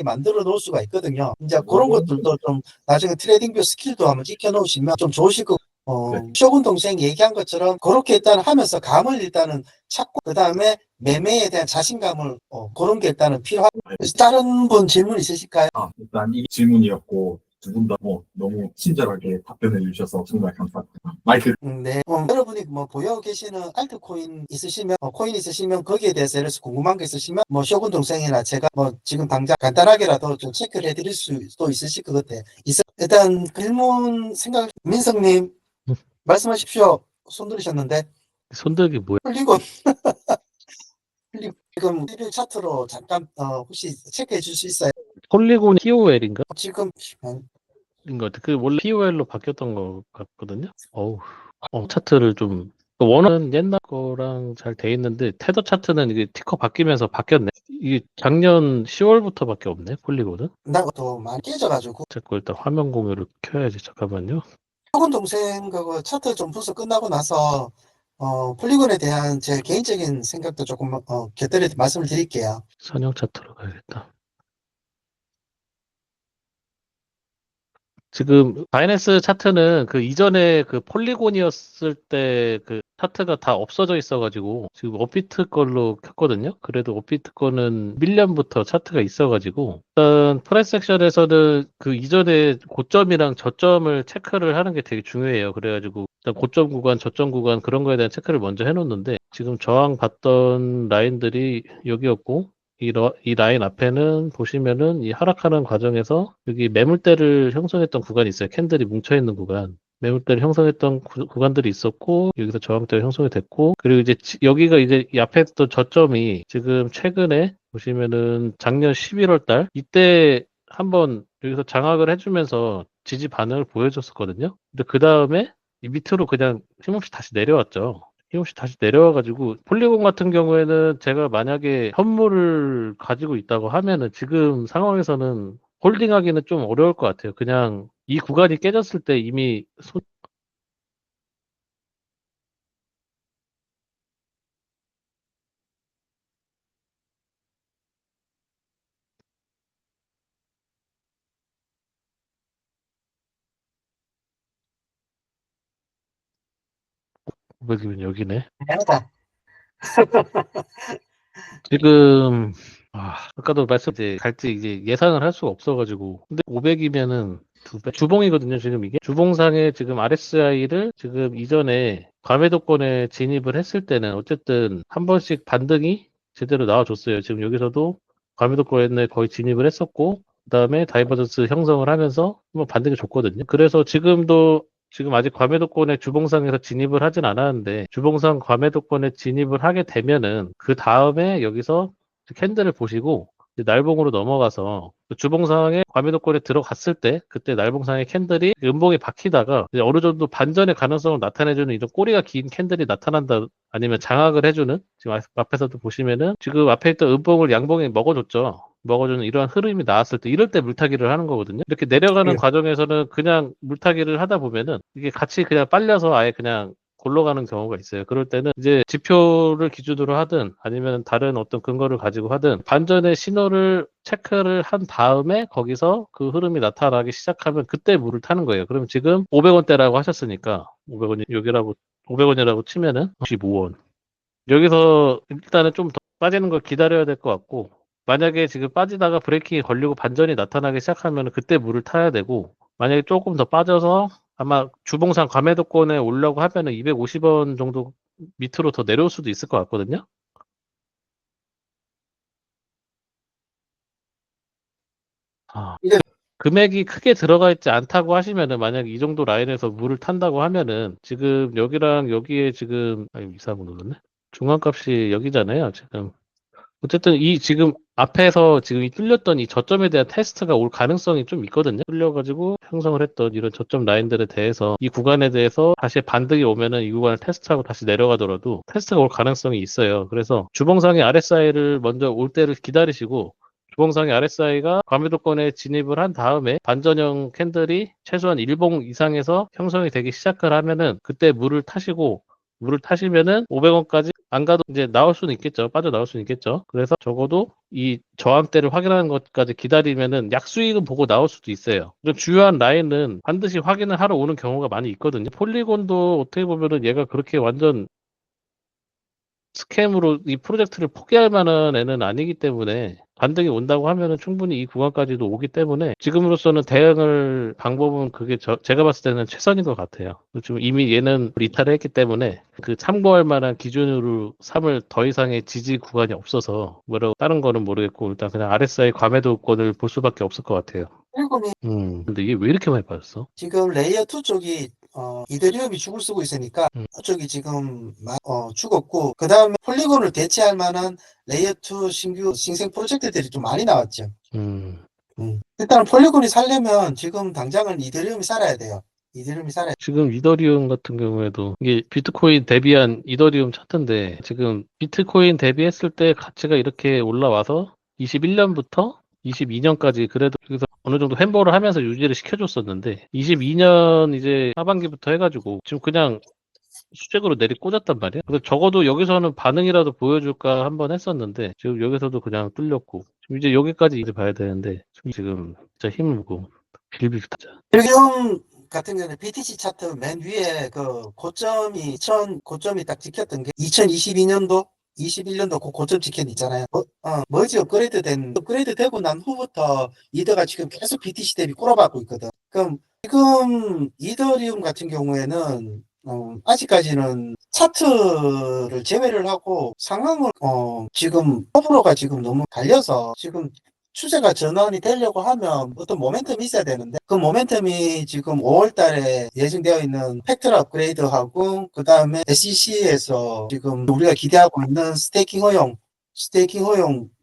만들어 놓을 수가 있거든요. 이제 그런 것들도 좀 나중에 트레이딩뷰 스킬도 한번 익혀 놓으시면 좀 좋으실 거고, 쇼군 동생 얘기한 것처럼 그렇게 일단 하면서 감을 일단은 찾고, 그 다음에 매매에 대한 자신감을, 그런 게 일단은 필요하고, 다른 분 질문 있으실까요? 일단 이 질문이었고, 두 분 다 너무 친절하게 답변해 주셔서 정말 감사합니다. 마이크. 네. 여러분이 뭐 보유하고 계시는 알트코인 있으시면, 코인 있으시면 거기에 대해서 예를 들어서 궁금한 게 있으시면, 뭐 쇼군 동생이나 제가 뭐 지금 당장 간단하게라도 좀 체크를 해드릴 수도 있으실 것 같아요. 일단 질문 민성님 말씀하십시오. 손 들으셨는데. 손들기 뭐야? 풀리고 지금 일일 차트로 잠깐 혹시 체크해 줄 수 있어요? 폴리곤 POL인가? 지금 인것 같아. 그 원래 POL로 바뀌었던 것 같거든요. 차트를 좀 원은 옛날 거랑 잘 돼 있는데 테더 차트는 이게 티커 바뀌면서 바뀌었네. 이게 작년 10월부터밖에 없네. 폴리곤은. 나도 많이 깨져가지고. 자꾸 일단 화면 공유를 켜야지. 잠깐만요. 쇼군 동생 그 차트 좀 분석 끝나고 나서 폴리곤에 대한 제 개인적인 생각도 조금 곁들여 말씀을 드릴게요. 선형 차트로 가야겠다. 지금 바이낸스 차트는 그 이전에 그 폴리곤이었을 때 그 차트가 다 없어져 있어가지고 지금 업비트 걸로 켰거든요. 그래도 업비트 거는 밀년부터 차트가 있어가지고 일단 프라이스 섹션에서는 그 이전에 고점이랑 저점을 체크를 하는 게 되게 중요해요. 그래가지고 일단 고점 구간, 저점 구간 그런 거에 대한 체크를 먼저 해놓는데 지금 저항 받던 라인들이 여기였고 이 라인 앞에는 보시면은 이 하락하는 과정에서 여기 매물대를 형성했던 구간이 있어요. 캔들이 뭉쳐있는 구간. 매물대를 형성했던 구간들이 있었고, 여기서 저항대가 형성이 됐고, 그리고 이제 여기가 이제 이 앞에 있던 저점이 지금 최근에 보시면은 작년 11월 달, 이때 한번 여기서 장악을 해주면서 지지 반응을 보여줬었거든요. 근데 그 다음에 이 밑으로 그냥 힘없이 다시 내려왔죠. 힘없이 다시 내려와가지고 폴리곤 같은 경우에는 제가 만약에 현물을 가지고 있다고 하면은 지금 상황에서는 홀딩하기는 좀 어려울 것 같아요. 그냥 이 구간이 깨졌을 때 이미 여기네. 지금 아까도 이제 갈지 이제 예상을 할 수가 없어가지고 근데 500이면은 주봉이거든요. 지금 이게 주봉상에 지금 RSI를 지금 이전에 과매도권에 진입을 했을 때는 어쨌든 한 번씩 반등이 제대로 나와줬어요. 지금 여기서도 과매도권에 거의 진입을 했었고 그다음에 다이버전스 형성을 하면서 한번 반등이 줬거든요. 그래서 지금 아직 과매도권의 주봉상에서 진입을 하진 않았는데 주봉상 과매도권에 진입을 하게 되면은 그 다음에 여기서 캔들을 보시고 날봉으로 넘어가서 주봉상에 과매도권에 들어갔을 때 그때 날봉상의 캔들이 음봉에 박히다가 이제 어느 정도 반전의 가능성을 나타내주는 이런 꼬리가 긴 캔들이 나타난다 아니면 장악을 해주는 지금 앞에서도 보시면은 지금 앞에 있던 음봉을 양봉에 먹어줬죠. 먹어주는 이러한 흐름이 나왔을 때 이럴 때 물타기를 하는 거거든요. 이렇게 내려가는 과정에서는 그냥 물타기를 하다 보면은 이게 같이 그냥 빨려서 아예 그냥 골러가는 경우가 있어요. 그럴 때는 이제 지표를 기준으로 하든 아니면 다른 어떤 근거를 가지고 하든 반전의 신호를 체크를 한 다음에 거기서 그 흐름이 나타나기 시작하면 그때 물을 타는 거예요. 그럼 지금 500원대라고 하셨으니까 500원이 여기라고 500원이라고 치면은 95원. 여기서 일단은 좀 더 빠지는 걸 기다려야 될 것 같고 만약에 지금 빠지다가 브레이킹이 걸리고 반전이 나타나기 시작하면 그때 물을 타야 되고 만약에 조금 더 빠져서 아마 주봉상 과매도권에 오려고 하면은 250원 정도 밑으로 더 내려올 수도 있을 것 같거든요. 금액이 크게 들어가 있지 않다고 하시면은 만약 이 정도 라인에서 물을 탄다고 하면은 지금 여기랑 여기에 지금 이상한 거 눌렀네. 중간값이 여기잖아요. 지금 어쨌든 이 지금 앞에서 지금 이 뚫렸던 이 저점에 대한 테스트가 올 가능성이 좀 있거든요. 뚫려가지고 형성을 했던 이런 저점 라인들에 대해서 이 구간에 대해서 다시 반등이 오면은 이 구간을 테스트하고 다시 내려가더라도 테스트가 올 가능성이 있어요. 그래서 주봉상의 RSI를 먼저 올 때를 기다리시고 주봉상의 RSI가 과매도권에 진입을 한 다음에 반전형 캔들이 최소한 일봉 이상에서 형성이 되기 시작을 하면은 그때 물을 타시고 물을 타시면은 500원까지 안 가도 이제 나올 수는 있겠죠. 빠져나올 수는 있겠죠. 그래서 적어도 이 저항대를 확인하는 것까지 기다리면은 약수익은 보고 나올 수도 있어요. 좀 주요한 라인은 반드시 확인을 하러 오는 경우가 많이 있거든요. 폴리곤도 어떻게 보면은 얘가 그렇게 완전 스캠으로 이 프로젝트를 포기할 만한 애는 아니기 때문에 반등이 온다고 하면은 충분히 이 구간까지도 오기 때문에 지금으로서는 대응을 방법은 그게 제가 봤을 때는 최선인 것 같아요. 지금 이미 얘는 이탈을 했기 때문에 그 참고할 만한 기준으로 삼을 더 이상의 지지 구간이 없어서 뭐라고 다른 거는 모르겠고 일단 그냥 RSI 과매도권을 볼 수밖에 없을 것 같아요. 폴리곤이 근데 이게 왜 이렇게 많이 빠졌어? 지금 레이어 2 쪽이 이더리움이 죽을 쓰고 있으니까 음. 그쪽이 지금 죽었고 그 다음에 폴리곤을 대체할 만한 레이어 2 신규 신생 프로젝트들이 좀 많이 나왔죠. 일단 폴리곤이 살려면 지금 당장은 이더리움이 살아야 돼요. 이더리움이 살아야 지금 이더리움 같은 경우에도 이게 비트코인 대비한 이더리움 차트인데 지금 비트코인 대비했을 때 가치가 이렇게 올라와서 21년부터 22년까지 그래도 여기서 어느 정도 횡보를 하면서 유지를 시켜줬었는데 22년 이제 하반기부터 해가지고 지금 그냥 수직으로 내리 꽂았단 말이야. 그래서 적어도 여기서는 반응이라도 보여줄까 한번 했었는데 지금 여기서도 그냥 뚫렸고 지금 이제 여기까지 이제 봐야 되는데 지금 진짜 힘들고 빌빌타자. 이더리움 같은 경우는 BTC 차트 맨 위에 그 고점이 딱 찍혔던 게 2022년도 21년도 그 고점 찍힌 있잖아요. 머지 업그레이드 되고 난 후부터 이더가 지금 계속 BTC 대비 꼬라박고 있거든. 그럼 지금 이더리움 같은 경우에는 아직까지는 차트를 제외를 하고 상황을 지금 호불호가 지금 너무 갈려서 지금 추세가 전환이 되려고 하면 어떤 모멘텀이 있어야 되는데 그 모멘텀이 지금 5월 달에 예정되어 있는 팩트라 업그레이드하고 그 다음에 SEC에서 지금 우리가 기대하고 있는 스테이킹 허용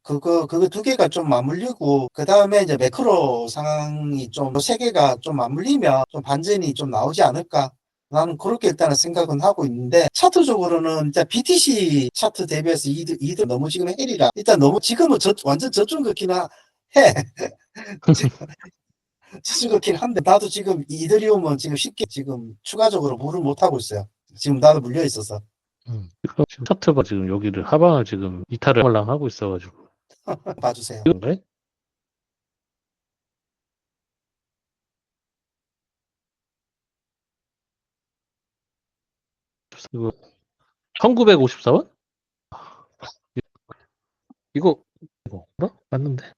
그거 두 개가 좀 맞물리고 그 다음에 이제 매크로 상황이 좀 세 개가 좀 맞물리면 좀 반전이 좀 나오지 않을까. 나는 그렇게 일단은 생각은 하고 있는데 차트적으로는 일단 BTC 차트 대비해서 이들 너무 지금 헬이라 일단 너무 지금은 완전 저쪽 같긴 해. 저쪽 같긴 한데 나도 지금 이더리움은 지금 쉽게 지금 추가적으로 물을 못 하고 있어요. 지금 나도 물려 있어서. 지금 차트가 지금 여기를 하방을 지금 이탈을 하고 있어가지고 봐주세요. 그런가요? 이거 1954원? 이거 맞는데?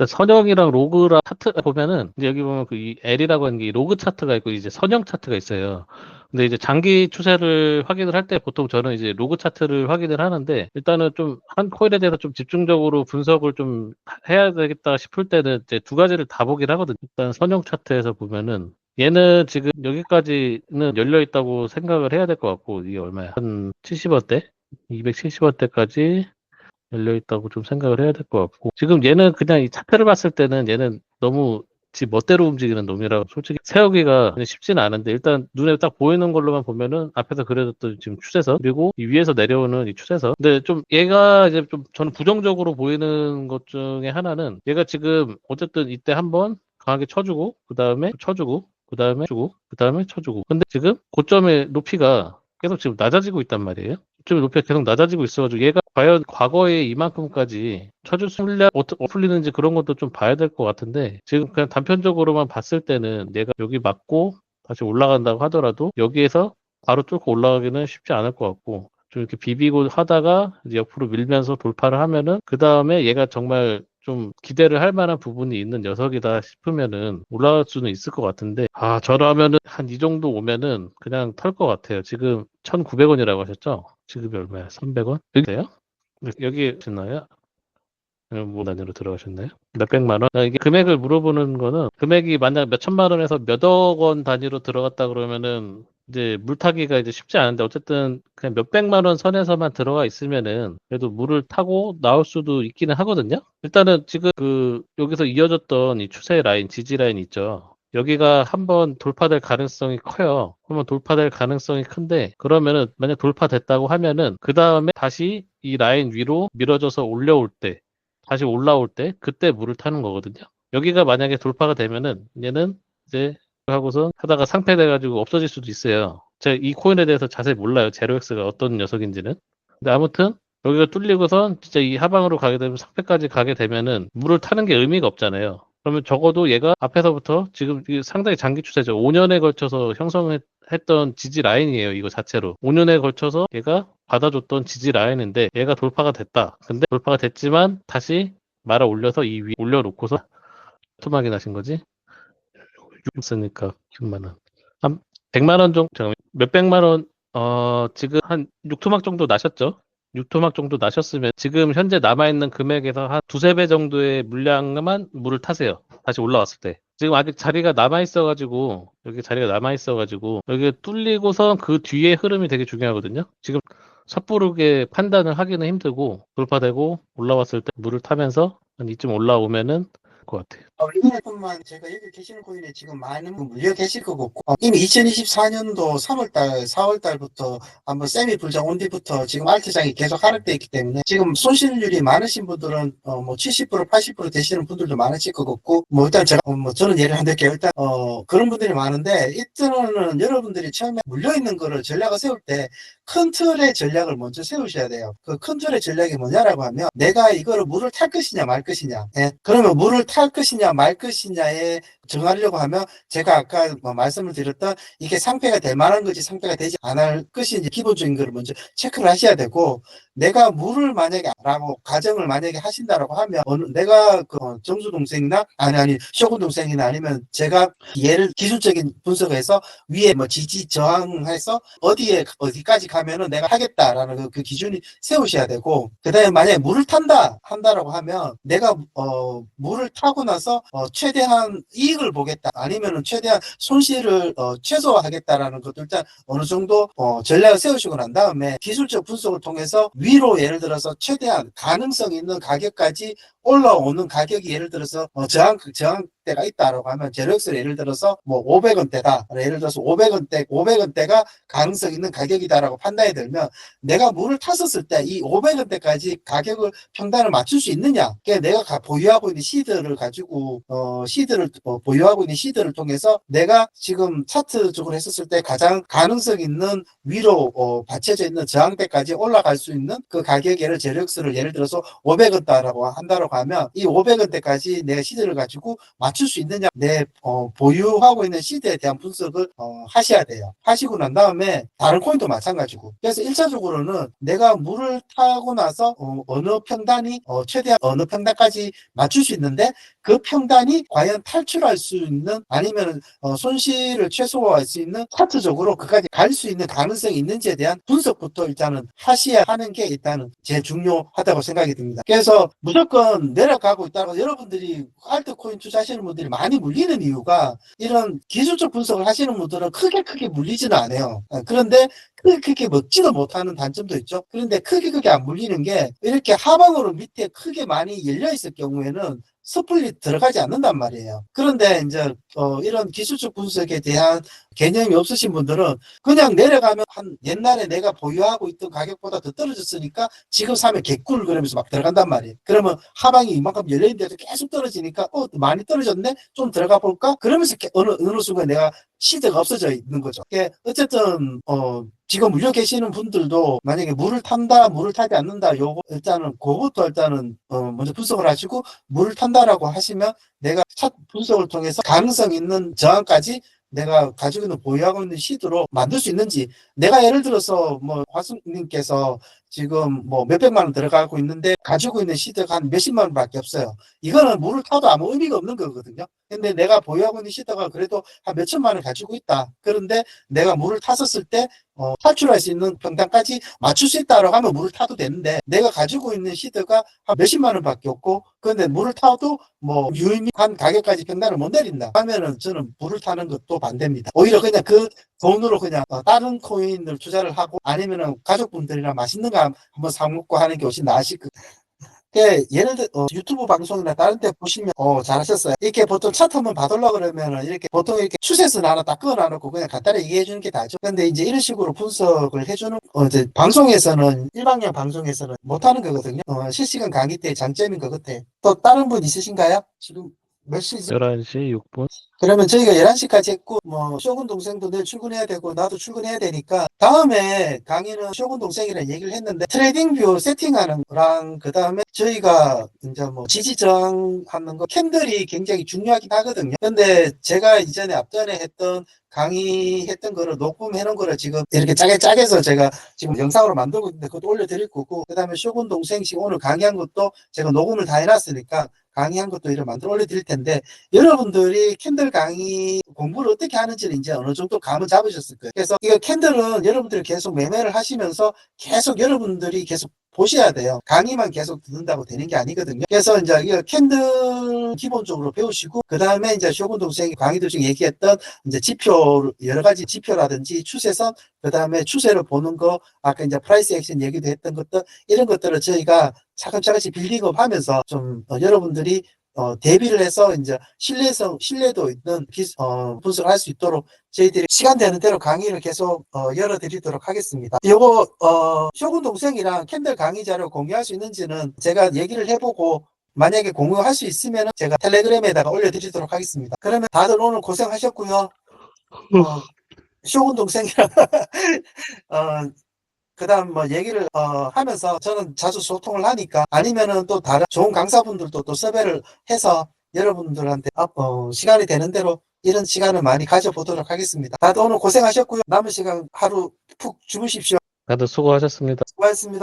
선형이랑 로그랑 차트 보면은 이제 여기 보면 그 이 L이라고 하는 게 로그 차트가 있고 이제 선형 차트가 있어요. 근데 이제 장기 추세를 확인을 할 때 보통 저는 이제 로그 차트를 확인을 하는데 일단은 좀 한 코인에 대해서 좀 집중적으로 분석을 좀 해야 되겠다 싶을 때는 이제 두 가지를 다 보긴 하거든요. 일단 선형 차트에서 보면은 얘는 지금 여기까지는 열려 있다고 생각을 해야 될 것 같고 이게 얼마야? 한 70원대? 270원대까지 열려 있다고 좀 생각을 해야 될 것 같고 지금 얘는 그냥 이 차트를 봤을 때는 얘는 너무 지 멋대로 움직이는 놈이라고 솔직히 세우기가 쉽지는 않은데 일단 눈에 딱 보이는 걸로만 보면은 앞에서 그려졌던 지금 추세선 그리고 이 위에서 내려오는 이 추세선 근데 좀 얘가 이제 좀 저는 부정적으로 보이는 것 중에 하나는 얘가 지금 어쨌든 이때 한번 강하게 쳐주고 그 다음에 쳐주고 그 다음에 주고 그 다음에 쳐주고 근데 지금 고점의 높이가 계속 지금 낮아지고 있단 말이에요. 고점의 높이가 계속 낮아지고 있어가지고 얘가 과연 과거에 이만큼까지 쳐줄 수 있냐 어떻게 풀리는지 그런 것도 좀 봐야 될 것 같은데 지금 그냥 단편적으로만 봤을 때는 얘가 여기 맞고 다시 올라간다고 하더라도 여기에서 바로 뚫고 올라가기는 쉽지 않을 것 같고 좀 이렇게 비비고 하다가 이제 옆으로 밀면서 돌파를 하면은 그 다음에 얘가 정말 좀 기대를 할 만한 부분이 있는 녀석이다 싶으면은 올라갈 수는 있을 것 같은데 저라면은 한 이 정도 오면은 그냥 털 것 같아요. 지금 1,900원이라고 하셨죠? 지금이 얼마야? 300원? 여기세요? 여기 있나요? 뭐 단위로 들어가셨나요? 몇백만 원? 이게 금액을 물어보는 거는 금액이 만약 몇천만 원에서 몇억 원 단위로 들어갔다 그러면은 이제 물타기가 이제 쉽지 않은데 어쨌든 그냥 몇백만 원 선에서만 들어가 있으면은 그래도 물을 타고 나올 수도 있기는 하거든요. 일단은 지금 그 여기서 이어졌던 이 추세 라인, 지지 라인 있죠. 여기가 한번 돌파될 가능성이 커요. 그러면 돌파될 가능성이 큰데 그러면은 만약 돌파됐다고 하면은 그 다음에 다시 이 라인 위로 밀어져서 올려올 때 다시 올라올 때 그때 물을 타는 거거든요. 여기가 만약에 돌파가 되면은 얘는 이제 하고서 하다가 상패돼가지고 없어질 수도 있어요. 제가 이 코인에 대해서 자세히 몰라요. 제로엑스가 어떤 녀석인지는. 근데 아무튼 여기가 뚫리고선 진짜 이 하방으로 가게 되면 상패까지 가게 되면은 물을 타는 게 의미가 없잖아요. 그러면 적어도 얘가 앞에서부터 지금 이게 상당히 장기 추세죠. 5년에 걸쳐서 형성했던 지지 라인이에요. 이거 자체로. 5년에 걸쳐서 얘가 받아줬던 지지 라인인데 얘가 돌파가 됐다. 근데 돌파가 됐지만 다시 말아 올려서 이 위에 올려놓고서 투막이 나신 거지? 쓰니까 6만 원. 한 100만 원 정도, 잠깐만, 몇백만 원, 지금 한 6토막 정도 나셨죠? 6토막 정도 나셨으면 지금 현재 남아있는 금액에서 한 두세 배 정도의 물량만 물을 타세요. 다시 올라왔을 때. 지금 아직 자리가 남아있어가지고, 여기 자리가 남아있어가지고, 여기 뚫리고선 그 뒤에 흐름이 되게 중요하거든요. 지금 섣부르게 판단을 하기는 힘들고, 돌파되고, 올라왔을 때 물을 타면서 한 이쯤 올라오면은 것 같아요. 이번에뿐만 제가 여기 계시는 코인에 지금 많은 분 물려 계실 것 같고 이미 2024년도 3월달, 4월달부터 한번 세미 불장 온 뒤부터 지금 알트장이 계속 하락돼 있기 때문에 지금 손실률이 많으신 분들은 뭐 70%, 80% 되시는 분들도 많으실 것 같고 뭐 일단 제가 뭐 저는 예를 한 들게요. 일단 그런 분들이 많은데 이때는 여러분들이 처음에 물려 있는 거를 전략을 세울 때 큰 틀의 전략을 먼저 세우셔야 돼요. 그 큰 틀의 전략이 뭐냐라고 하면 내가 이거를 물을 탈 것이냐 말 것이냐. 예? 그러면 물을 탈 것이냐 말 것이냐에 정하려고 하면 제가 아까 뭐 말씀을 드렸던 이게 상패가 될 만한 건지 상패가 되지 않을 것인지 기본적인 거를 먼저 체크를 하셔야 되고 내가 물을 만약에 라고 가정을 만약에 하신다라고 하면 내가 그 정수 동생이나 아니 쇼군 동생이나 아니면 제가 얘를 기술적인 분석해서 위에 뭐 지지 저항해서 어디까지 가면은 내가 하겠다라는 그 기준이 세우셔야 되고 그다음에 만약에 물을 한다라고 하면 내가 물을 타고 나서 최대한 이익을 보겠다 아니면은 최대한 손실을 최소화하겠다라는 것도 일단 어느 정도 전략을 세우시고 난 다음에 기술적 분석을 통해서 위로 예를 들어서 최대한 가능성 있는 가격까지 올라오는 가격이 예를 들어서 저항대가 있다라고 하면 제로엑스를 예를 들어서 뭐 500원대다. 예를 들어서 500원대가 가능성 있는 가격이다라고 판단이 들면 내가 물을 탔었을 때 이 500원대까지 가격을 평단을 맞출 수 있느냐. 그러니까 내가 보유하고 있는 시드를 가지고 보유하고 있는 시드를 통해서 내가 지금 차트적으로 했었을 때 가장 가능성 있는 위로 받쳐져 있는 저항대까지 올라갈 수 있는 그 가격의 제로엑스를 예를 들어서 500원대라고 한다라고 하면 이 500원대까지 내가 시드를 가지고 맞출 수 있느냐 내 보유하고 있는 시드에 대한 분석을 하셔야 돼요. 하시고 난 다음에 다른 코인도 마찬가지고 그래서 1차적으로는 내가 물을 타고 나서 어느 평단이 최대한 어느 평단까지 맞출 수 있는데 그 평단이 과연 탈출할 수 있는 아니면 손실을 최소화할 수 있는 차트적으로 그까지 갈 수 있는 가능성이 있는지에 대한 분석부터 일단은 하셔야 하는 게 일단은 제일 중요하다고 생각이 듭니다. 그래서 무조건 내려가고 있다가 여러분들이 알트코인 투자하시는 분들이 많이 물리는 이유가 이런 기술적 분석을 하시는 분들은 크게 물리지는 않아요. 그런데 크게 먹지도 못하는 단점도 있죠. 그런데 크게 안 물리는 게 이렇게 하방으로 밑에 크게 많이 열려 있을 경우에는 섣불리 들어가지 않는단 말이에요. 그런데 이제 이런 기술적 분석에 대한 개념이 없으신 분들은 그냥 내려가면 한 옛날에 내가 보유하고 있던 가격보다 더 떨어졌으니까 지금 사면 개꿀 그러면서 막 들어간단 말이에요. 그러면 하방이 이만큼 열려있는데도 계속 떨어지니까 많이 떨어졌네? 좀 들어가 볼까? 그러면서 어느 순간 내가 시대가 없어져 있는 거죠. 어쨌든 지금 물려 계시는 분들도 만약에 물을 타지 않는다 요거 일단은 그것도 일단은 먼저 분석을 하시고 물을 탄다라고 하시면 내가 첫 분석을 통해서 가능성 있는 저항까지 내가 가지고 있는 보유하고 있는 시드로 만들 수 있는지 내가 예를 들어서 뭐 화수님께서 지금 뭐 몇백만 원 들어가고 있는데 가지고 있는 시드가 한 몇십만 원밖에 없어요. 이거는 물을 타도 아무 의미가 없는 거거든요. 근데 내가 보유하고 있는 시드가 그래도 한 몇천만 원 가지고 있다. 그런데 내가 물을 탔었을 때 탈출할 수 있는 평단까지 맞출 수 있다라고 하면 물을 타도 되는데 내가 가지고 있는 시드가 한 몇십만 원밖에 없고 그런데 물을 타도 뭐 유의미한 가격까지 평단을 못 내린다 하면은 저는 물을 타는 것도 반대입니다. 오히려 그냥 그 돈으로 그냥 다른 코인을 투자를 하고 아니면은 가족분들이랑 맛있는 거 한번 사 먹고 하는 게 훨씬 나으실 것 예를 들어 유튜브 방송이나 다른 데 보시면 잘하셨어요. 이렇게 보통 차트 한번 봐달라 그러면은 이렇게 보통 이렇게 추세선 하나 딱 그어놔놓고 그냥 간단히 얘기해 주는 게 다죠. 근데 이제 이런 식으로 분석을 해주는 이제 방송에서는 일방향 방송에서는 못하는 거거든요. 실시간 강의 때 장점인 것 같아. 또 다른 분 있으신가요? 지금 몇 시지? 11시 6분. 그러면 저희가 11시까지 했고, 쇼군 동생도 내일 출근해야 되고, 나도 출근해야 되니까, 다음에 강의는 쇼군 동생이랑 얘기를 했는데, 트레이딩뷰 세팅하는 거랑, 그 다음에 저희가 이제 지지정 하는 거, 캔들이 굉장히 중요하긴 하거든요. 근데 제가 이전에 앞전에 했던 강의했던 거를 녹음해 놓은 거를 지금 이렇게 짜게서 제가 지금 영상으로 만들고 있는데, 그것도 올려드릴 거고, 그 다음에 쇼군 동생식 오늘 강의한 것도 제가 녹음을 다 해놨으니까, 강의한 것도 이렇게 만들어 올려드릴 텐데, 여러분들이 캔들 강의 공부를 어떻게 하는지는 이제 어느 정도 감은 잡으셨을 거예요. 그래서 이거 캔들은 여러분들이 계속 매매를 하시면서 계속 여러분들이 계속 보셔야 돼요. 강의만 계속 듣는다고 되는 게 아니거든요. 그래서 이제 이거 캔들 기본적으로 배우시고, 그 다음에 이제 쇼군 동생이 강의들 중에 얘기했던 이제 지표, 여러 가지 지표라든지 추세선, 그 다음에 추세를 보는 거, 아까 이제 프라이스 액션 얘기도 했던 것들, 이런 것들을 저희가 차근차근씩 빌딩업 하면서 좀 여러분들이 대비를 해서 이제 신뢰도 있는 분석을 할 수 있도록 저희들이 시간 되는 대로 강의를 계속 열어드리도록 하겠습니다. 요거 쇼군 동생이랑 캔들 강의 자료 공유할 수 있는지는 제가 얘기를 해보고 만약에 공유할 수 있으면 제가 텔레그램에다가 올려드리도록 하겠습니다. 그러면 다들 오늘 고생하셨고요. 쇼군 동생이랑 그 다음 얘기를 하면서 저는 자주 소통을 하니까 아니면은 또 다른 좋은 강사분들도 또 섭외를 해서 여러분들한테 시간이 되는 대로 이런 시간을 많이 가져보도록 하겠습니다. 다들 오늘 고생하셨고요. 남은 시간 하루 푹 주무십시오. 다들 수고하셨습니다. 수고하셨습니다.